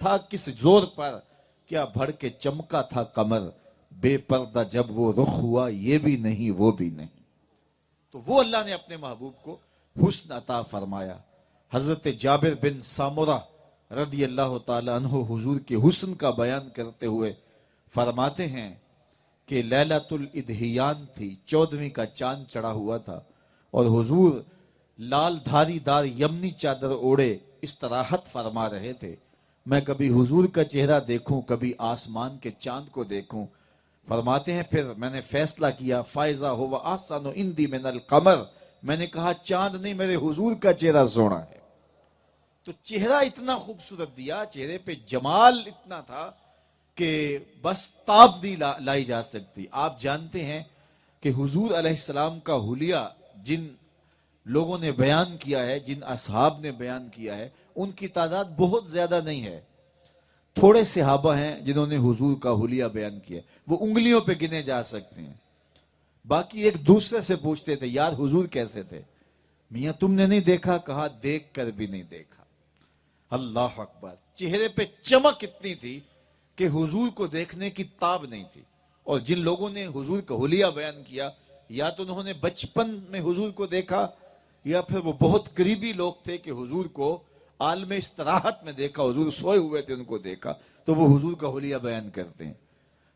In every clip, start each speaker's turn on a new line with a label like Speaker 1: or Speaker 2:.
Speaker 1: تھا کس زور پر، کیا بڑھ کے چمکا تھا قمر، بے پردہ جب وہ رخ ہوا یہ بھی نہیں وہ بھی نہیں۔ تو وہ اللہ نے اپنے محبوب کو حسن عطا فرمایا۔ حضرت جابر بن سامورہ رضی اللہ تعالی عنہ حضور کے حسن کا بیان کرتے ہوئے فرماتے ہیں کہ لیلۃ الادحیان تھی، 14ویں کا چاند چڑھا ہوا تھا، اور حضور لال دھاری دار یمنی چادر اوڑے استراحت فرما رہے تھے۔ میں کبھی حضور کا چہرہ دیکھوں، کبھی آسمان کے چاند کو دیکھوں۔ فرماتے ہیں پھر میں نے فیصلہ کیا، فائزہ ہو احسن عندی من القمر، میں نے کہا چاند نہیں، میرے حضور کا چہرہ سونا ہے۔ تو چہرہ اتنا خوبصورت دیا، چہرے پہ جمال اتنا تھا کہ بس تاب نہیں لائی جا سکتی۔ آپ جانتے ہیں کہ حضور علیہ السلام کا حلیہ جن لوگوں نے بیان کیا ہے، جن اصحاب نے بیان کیا ہے، ان کی تعداد بہت زیادہ نہیں ہے۔ تھوڑے صحابہ ہیں جنہوں نے حضور کا حلیہ بیان کیا، وہ انگلیوں پہ گنے جا سکتے ہیں۔ باقی ایک دوسرے سے پوچھتے تھے یار حضور کیسے تھے؟ میاں تم نے نہیں دیکھا؟ کہا دیکھ کر بھی نہیں دیکھا۔ اللہ اکبر، چہرے پہ چمک اتنی تھی کہ حضور کو دیکھنے کی تاب نہیں تھی۔ اور جن لوگوں نے حضور کا حلیہ بیان کیا، یا تو انہوں نے بچپن میں حضور کو دیکھا، یا پھر وہ بہت قریبی لوگ تھے کہ حضور کو عالم استراحت میں دیکھا، حضور سوئے ہوئے تھے ان کو دیکھا، تو وہ حضور کا حلیہ بیان کرتے ہیں۔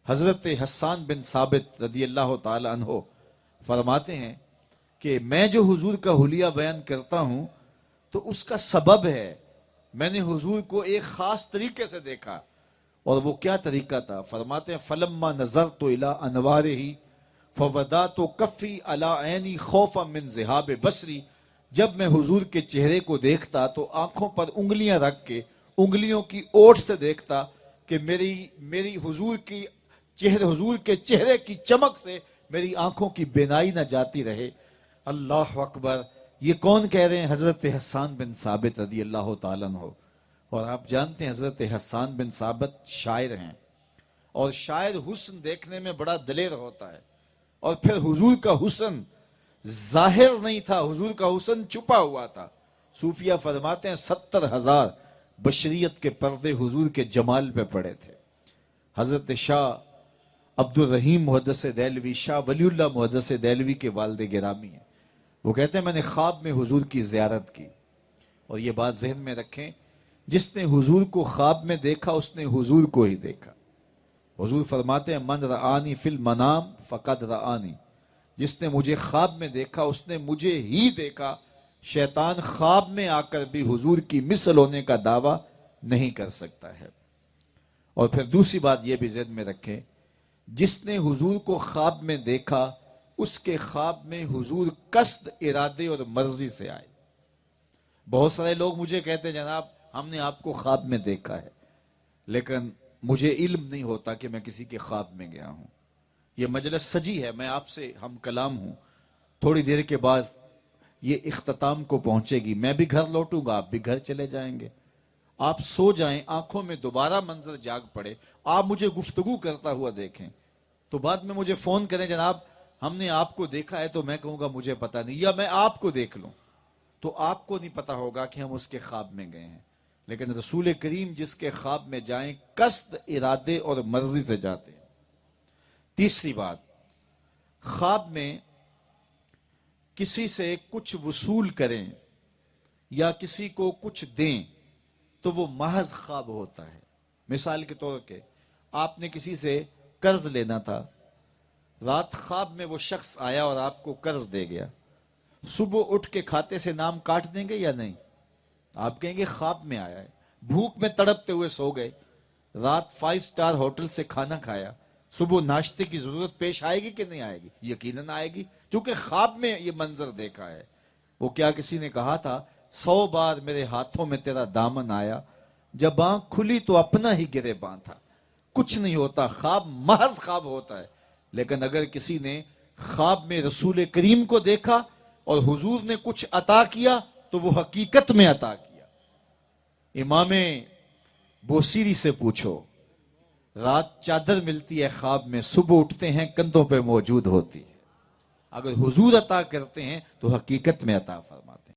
Speaker 1: حضرت حسان بن ثابت رضی اللہ تعالی عنہ فرماتے ہیں کہ میں جو حضور کا حلیہ بیان کرتا ہوں تو اس کا سبب ہے، میں نے حضور کو ایک خاص طریقے سے دیکھا۔ اور وہ کیا طریقہ تھا؟ فرماتے ہیں فلما نظرت الی انوارہ فودعت کفی علی عینی خوفا من ذہاب بصری، جب میں حضور کے چہرے کو دیکھتا تو آنکھوں پر انگلیاں رکھ کے انگلیوں کی اوٹ سے دیکھتا کہ میری حضور کے چہرے کی چمک سے میری آنکھوں کی بینائی نہ جاتی رہے۔ اللہ اکبر، یہ کون کہہ رہے ہیں؟ حضرت حسان بن ثابت رضی اللہ تعالیٰ عنہ۔ اور آپ جانتے ہیں حضرت حسان بن ثابت شاعر ہیں، اور شاعر حسن دیکھنے میں بڑا دلیر ہوتا ہے۔ اور پھر حضور کا حسن ظاہر نہیں تھا، حضور کا حسن چھپا ہوا تھا۔ صوفیہ فرماتے ہیں 70,000 بشریت کے پردے حضور کے جمال پہ پڑے تھے۔ حضرت شاہ عبد الرحیم محدث دہلوی، شاہ ولی اللہ محدث دہلوی کے والد گرامی ہیں، وہ کہتے ہیں میں نے خواب میں حضور کی زیارت کی۔ اور یہ بات ذہن میں رکھیں، جس نے حضور کو خواب میں دیکھا اس نے حضور کو ہی دیکھا۔ حضور فرماتے ہیں من رآنی فی المنام فقد رآنی، جس نے مجھے خواب میں دیکھا اس نے مجھے ہی دیکھا۔ شیطان خواب میں آ کر بھی حضور کی مثل ہونے کا دعویٰ نہیں کر سکتا ہے۔ اور پھر دوسری بات یہ بھی ذہن میں رکھیں، جس نے حضور کو خواب میں دیکھا اس کے خواب میں حضور قصد، ارادے اور مرضی سے آئے۔ بہت سارے لوگ مجھے کہتے ہیں جناب ہم نے آپ کو خواب میں دیکھا ہے، لیکن مجھے علم نہیں ہوتا کہ میں کسی کے خواب میں گیا ہوں۔ یہ مجلس سجی ہے، میں آپ سے ہم کلام ہوں، تھوڑی دیر کے بعد یہ اختتام کو پہنچے گی، میں بھی گھر لوٹوں گا، آپ بھی گھر چلے جائیں گے۔ آپ سو جائیں، آنکھوں میں دوبارہ منظر جاگ پڑے، آپ مجھے گفتگو کرتا ہوا دیکھیں، تو بعد میں مجھے فون کریں جناب ہم نے آپ کو دیکھا ہے، تو میں کہوں گا مجھے پتہ نہیں، یا میں آپ کو دیکھ لوں تو آپ کو نہیں پتہ ہوگا کہ ہم اس کے خواب میں گئے ہیں۔ لیکن رسول کریم جس کے خواب میں جائیں قصد، ارادے اور مرضی سے جاتے ہیں۔ تیسری بات، خواب میں کسی سے کچھ وصول کریں یا کسی کو کچھ دیں تو وہ محض خواب ہوتا ہے۔ مثال کے طور پہ آپ نے کسی سے قرض لینا تھا، رات خواب میں وہ شخص آیا اور آپ کو قرض دے گیا، صبح اٹھ کے کھاتے سے نام کاٹ دیں گے یا نہیں؟ آپ کہیں گے خواب میں آیا ہے۔ بھوک میں تڑپتے ہوئے سو گئے، رات 5 سٹار ہوٹل سے کھانا کھایا، صبح ناشتے کی ضرورت پیش آئے گی کہ نہیں آئے گی؟ یقیناً آئے گی، کیونکہ خواب میں یہ منظر دیکھا ہے۔ وہ کیا کسی نے کہا تھا 100 بار میرے ہاتھوں میں تیرا دامن آیا، جب آنکھ کھلی تو اپنا ہی گریباں تھا۔ کچھ نہیں ہوتا، خواب محض خواب ہوتا ہے۔ لیکن اگر کسی نے خواب میں رسول کریم کو دیکھا اور حضور نے کچھ عطا کیا تو وہ حقیقت میں عطا کیا۔ امام بوسیری سے پوچھو، رات چادر ملتی ہے خواب میں، صبح اٹھتے ہیں کندھوں پہ موجود ہوتی ہے۔ اگر حضور عطا کرتے ہیں تو حقیقت میں عطا فرماتے ہیں۔